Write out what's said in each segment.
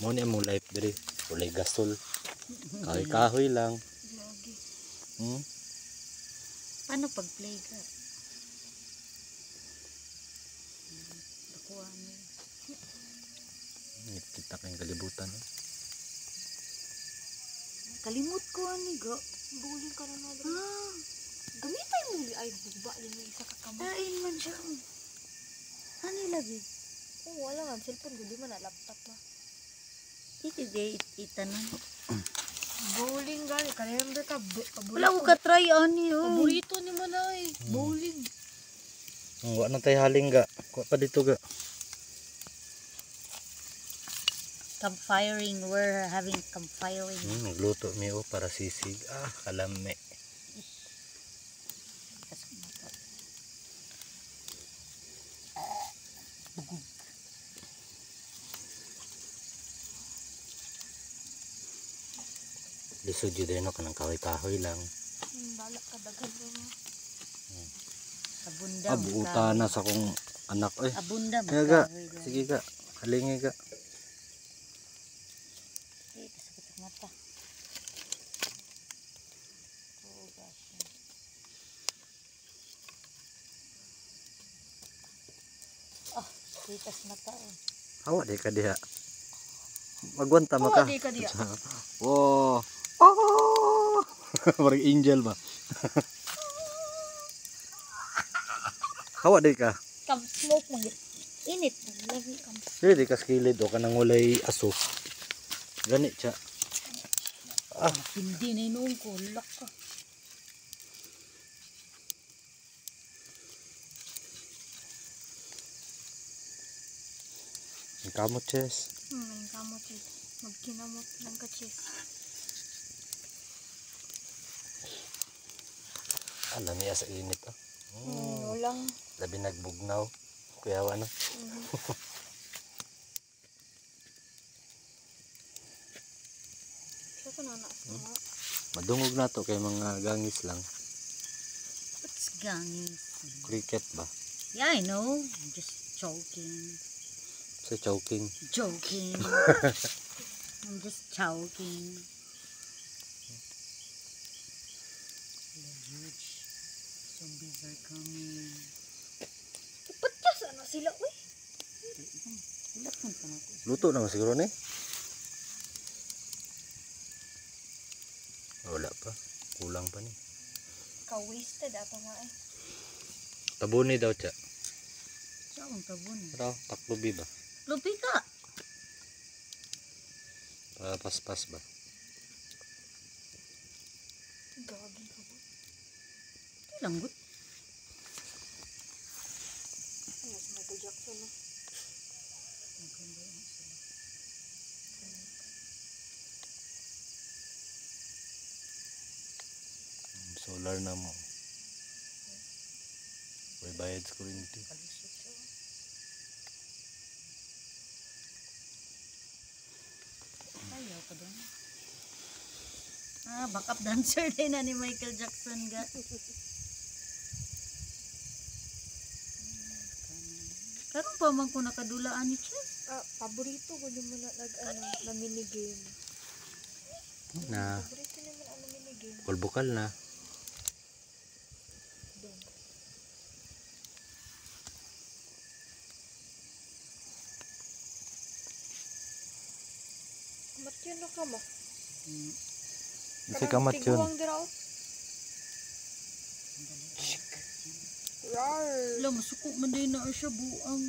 Mo ni mo life diri. Walay gasol. Kahoy lang. Lagi. Paano pag-play ka? Nakuha niya. Kita kayong kalibutan. Kalimut ko ani go. Buling ka na na. Ah, Gamitay mo li ay bugba din yung isa ka kamay. kain man siya. Ano lagi? Oh, wala nga. Cellphone ko. Di man na laptop na. Itanan. Bowling gani. Remember ka? Wala ko ka-try ani. Paborito ni mo na eh. Bowling. Wa na tay haling ga. Kuha pa dito ga. Campfiring. We're having campfiring. Nagluto mi para sisig. Kalame. Lisod yun din kanang kahoy-kahoy lang. Balak ka daghan mo. Abundam. Buuta na sa kong anak. Abundam. Kaya ga. Sige ga. Halingi ga. Kasakit sa mata. Oh gosh. Titas mata eh. Hawa di ka diha. Magwanta maka. Di ka diya. Wow. Oh! Parang angel ba? Hawa di ka. Kam smoke mo. Init. Lagi kam. Di ka skilid o kanang walay aso. Ganit siya. Hindi na inuun ko. Lak ka. Ang kamot, Chess. Ang kamot eh. Magkinamot lang ka chis. Alam niya sa init. Walang. Labi nagbugnaw. Kuya ano. Siya ka nanas mo. Madungog na to kay mga gangis lang. What's gangis? Cricket ba? Yeah, I know. I'm just joking. Sa choking. Joking. I'm just joking. Huge zombies are coming. Ba't kasi ano sila? Uy. Ilat man pa natin. Luto naman siguro ni. Wala pa. Kulang pa ni. Ka-wasted ato nga eh. Tabuni daw siya. Saan ang tabon? Ito, taklubi ba? Lupi ka! Para paspas ba? Gagi ka ba? Langgut. Ano si Michael Jackson no? Solar na mo. May bayad sa kurinti. Ayaw pa doon. Backup dancer din na ni Michael Jackson ga. Karon pa man ko nakadulaan ni Chess. Paborito ko din mo na na minigame. Na, Paborito naman ang minigame. kulbukal na. Kamat yun na ka mo. Kasi kamat yun. Tiguang diraw. Rar. Alam, masuko man din na siya buang.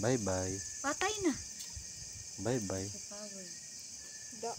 Bye bye. Patay na. Bye bye. Sa power. Da.